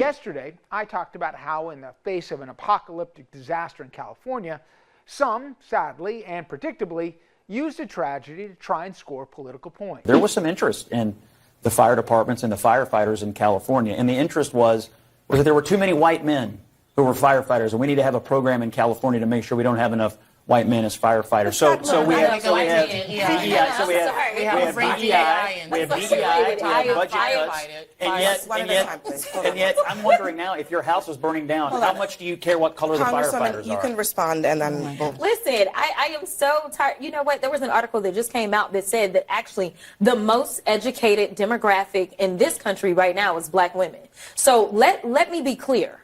Yesterday, I talked about how in the face of an apocalyptic disaster in California, some, sadly and predictably, used a tragedy to try and score political points. There was some interest in the fire departments and the firefighters in California, and the interest was that there were too many white men who were firefighters, and we need to have a program in California to make sure we don't have enough white men as firefighters. So we have DEI, we have budget cuts, and yet I'm wondering now, if your house was burning down, how much do you care what color the firefighters are? You can respond, and then we'll... Listen, I am so tired. You know what? There was an article that just came out that said that actually the most educated demographic in this country right now is black women. So let me be clear.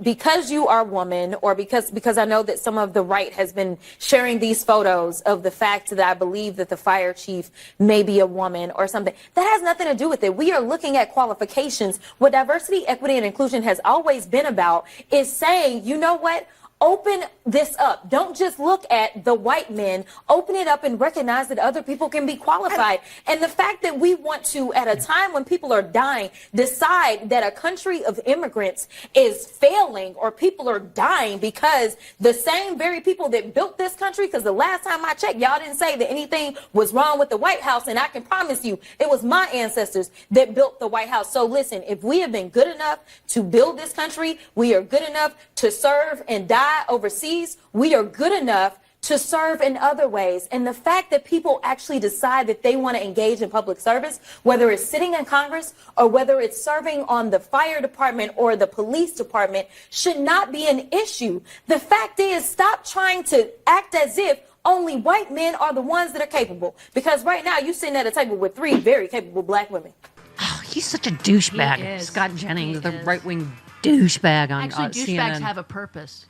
Because you are a woman, or because I know that some of the right has been sharing these photos of the fact that I believe that the fire chief may be a woman or something, that has nothing to do with it. We are looking at qualifications. What diversity, equity, and inclusion has always been about is saying, you know what? Open this up. Don't just look at the white men. Open it up and recognize that other people can be qualified. And the fact that we want to, at a time when people are dying, decide that a country of immigrants is failing or people are dying because the same very people that built this country, because the last time I checked, y'all didn't say that anything was wrong with the White House. And I can promise you, it was my ancestors that built the White House. So listen, if we have been good enough to build this country, we are good enough to serve and die overseas, we are good enough to serve in other ways. And the fact that people actually decide that they want to engage in public service, whether it's sitting in Congress or whether it's serving on the fire department or the police department, should not be an issue. The fact is, stop trying to act as if only white men are the ones that are capable. Because right now, you're sitting at a table with 3 very capable black women. Oh, he's such a douchebag. Scott Jennings, the right-wing douchebag on Actually, douchebags CNN. have a purpose.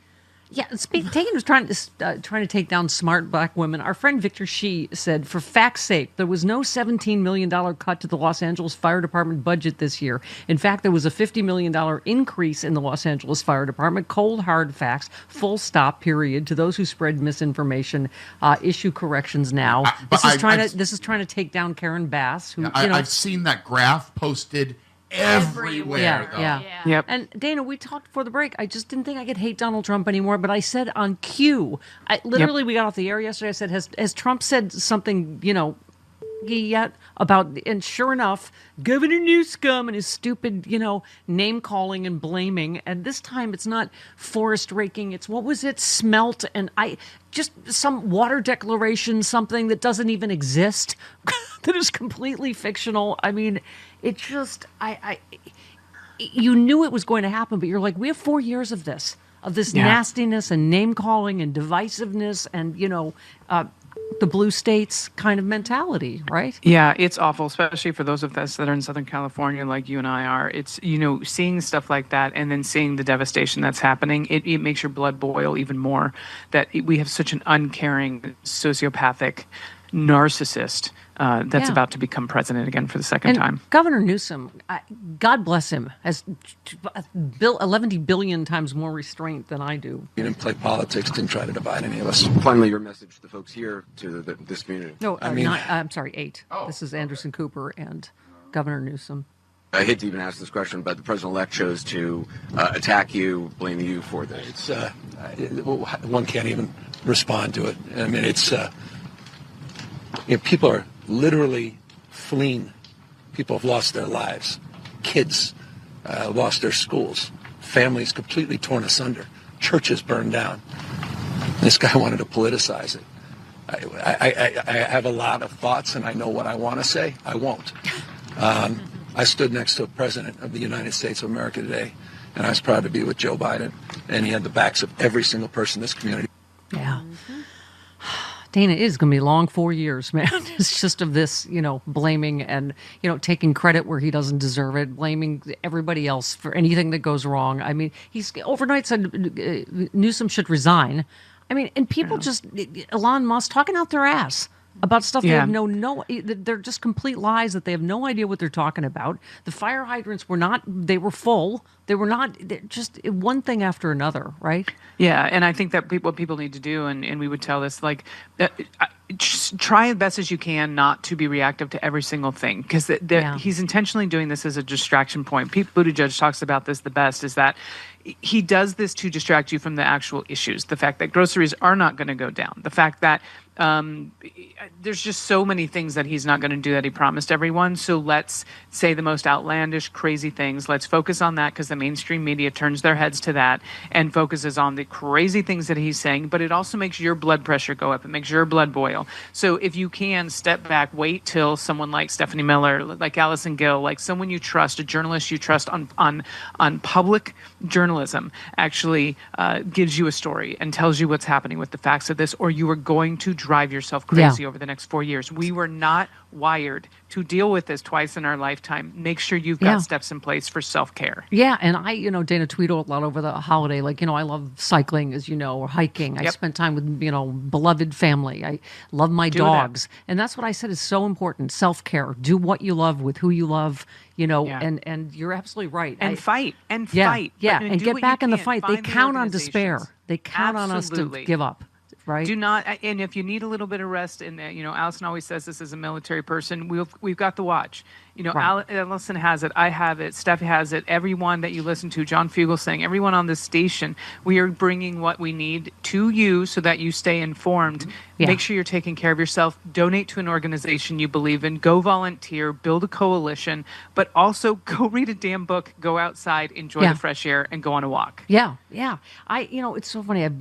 Yeah, Tagan was trying to take down smart black women. Our friend Victor Shee said, for fact's sake, there was no $17 million cut to the Los Angeles Fire Department budget this year. In fact, there was a $50 million increase in the Los Angeles Fire Department. Cold, hard facts, full stop, period. To those who spread misinformation, issue corrections now. This is trying to take down Karen Bass. Who, I've seen that graph posted everywhere. Yeah. And Dana, we talked before the break. I just didn't think I could hate Donald Trump anymore, but I said on cue, we got off the air yesterday. I said, has Trump said something, yet about, and sure enough, Governor Newsom and his stupid, name calling and blaming. And this time it's not forest raking. It's, what was it? Smelt. And just some water declaration, something that doesn't even exist, that is completely fictional. I mean, it just, you knew it was going to happen, but you're like, we have 4 years of this nastiness and name calling and divisiveness and, the blue states kind of mentality, right? Yeah, it's awful, especially for those of us that are in Southern California like you and I are. It's, seeing stuff like that and then seeing the devastation that's happening, it makes your blood boil even more, that we have such an uncaring, sociopathic narcissist that's about to become president again for the second time. Governor Newsom, God bless him, has 11 billion times more restraint than I do. You didn't play politics, didn't try to divide any of us. Finally, your message to the folks here, to this community. No, I'm sorry, 8. Oh, this is Anderson Cooper and Governor Newsom. I hate to even ask this question, but the president-elect chose to attack you, blaming you for this. One can't even respond to it. I mean, it's... people are literally fleeing. People have lost their lives. Kids lost their schools. Families completely torn asunder. Churches burned down. This guy wanted to politicize it. I have a lot of thoughts, and I know what I want to say. I won't. I stood next to a president of the United States of America today, and I was proud to be with Joe Biden, and he had the backs of every single person in this community. Yeah. Dana, it is going to be a long 4 years, man. It's just of this, blaming and, taking credit where he doesn't deserve it, blaming everybody else for anything that goes wrong. I mean, he's overnight said Newsom should resign. I mean, and people just, Elon Musk talking out their ass. about stuff they Yeah. have no, they're just complete lies that they have no idea what they're talking about. The fire hydrants were not, they were full. They were not, just one thing after another, right? Yeah, and I think that what people need to do, and we would tell this, like, just try as best as you can not to be reactive to every single thing, because he's intentionally doing this as a distraction point. Pete Buttigieg talks about this the best, is that he does this to distract you from the actual issues. The fact that groceries are not going to go down. The fact that there's just so many things that he's not going to do that he promised everyone. So let's say the most outlandish, crazy things. Let's focus on that, because the mainstream media turns their heads to that and focuses on the crazy things that he's saying. But it also makes your blood pressure go up. It makes your blood boil. So if you can step back, wait till someone like Stephanie Miller, like Allison Gill, like someone you trust, a journalist you trust on public journalism actually gives you a story and tells you what's happening with the facts of this, or you are going to drive yourself crazy over the next 4 years. We were not wired to deal with this twice in our lifetime. Make sure you've got steps in place for self-care. Yeah, and I, Dana, tweet a lot over the holiday. Like, I love cycling, as you know, or hiking. I spend time with, beloved family. I love my dogs. And that's what I said is so important. Self-care. Do what you love with who you love, and you're absolutely right. And fight. Yeah, and get back in the fight. They count on despair. They count on us to give up. Right. Do not, and if you need a little bit of rest, and Allison always says this as a military person, we've got the watch. Allison has it, I have it, Steph has it, everyone that you listen to, John Fugelsang, everyone on this station, we are bringing what we need to you so that you stay informed. Make sure you're taking care of yourself. Donate to an organization you believe in. Go volunteer. Build a coalition. But also go read a damn book. Go outside. Enjoy the fresh air and go on a walk. Yeah. It's so funny. I have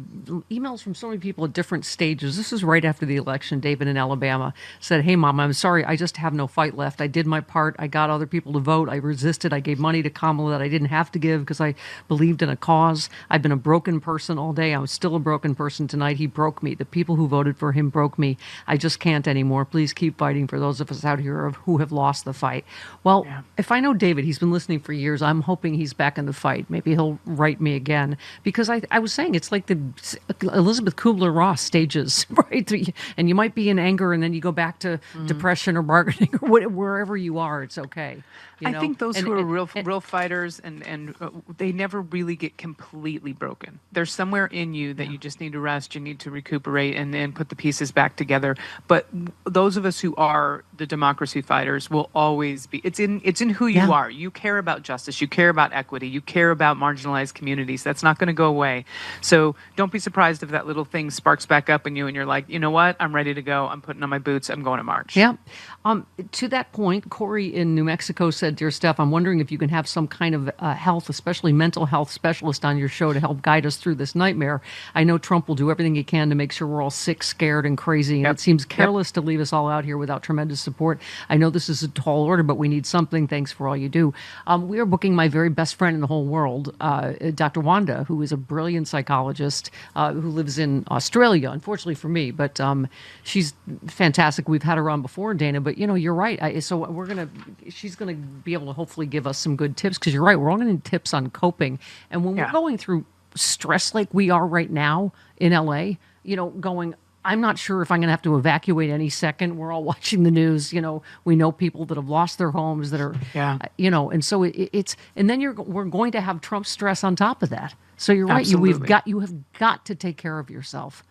emails from so many people at different stages. This is right after the election. David in Alabama said, "Hey, Mom, I'm sorry. I just have no fight left. I did my part. I got other people to vote. I resisted. I gave money to Kamala that I didn't have to give because I believed in a cause. I've been a broken person all day. I'm still a broken person tonight. He broke me. The people who voted for him broke me. I just can't anymore. Please keep fighting for those of us out here who have lost the fight." Well, if I know David, he's been listening for years. I'm hoping he's back in the fight. Maybe he'll write me again, because I was saying it's like the Elizabeth Kubler-Ross stages, right? And you might be in anger and then you go back to depression or bargaining or wherever you are. It's okay. I think those who are real fighters and they never really get completely broken. There's somewhere in you that you just need to rest, you need to recuperate, and then put the pieces back together. But those of us who are the democracy fighters will always be. It's in who you are. You care about justice. You care about equity. You care about marginalized communities. That's not going to go away. So don't be surprised if that little thing sparks back up in you and you're like, you know what? I'm ready to go. I'm putting on my boots. I'm going to march. Yeah. To that point, Corey in New Mexico said, "Dear Steph, I'm wondering if you can have some kind of health, especially mental health specialist on your show to help guide us through this nightmare. I know Trump will do everything he can to make sure we're all sick, scared, and crazy, and it seems careless to leave us all out here without tremendous support. I know this is a tall order, but we need something. Thanks for all you do." We are booking my very best friend in the whole world, Dr. Wanda, who is a brilliant psychologist who lives in Australia, unfortunately for me, but she's fantastic. We've had her on before, Dana, but you're right. She's gonna be able to hopefully give us some good tips, because you're right. We're all going to need tips on coping, and when we're going through stress like we are right now in LA, I'm not sure if I'm going to have to evacuate any second. We're all watching the news. We know people that have lost their homes that are, and so and then we're going to have Trump stress on top of that. So you're right. You have got to take care of yourself.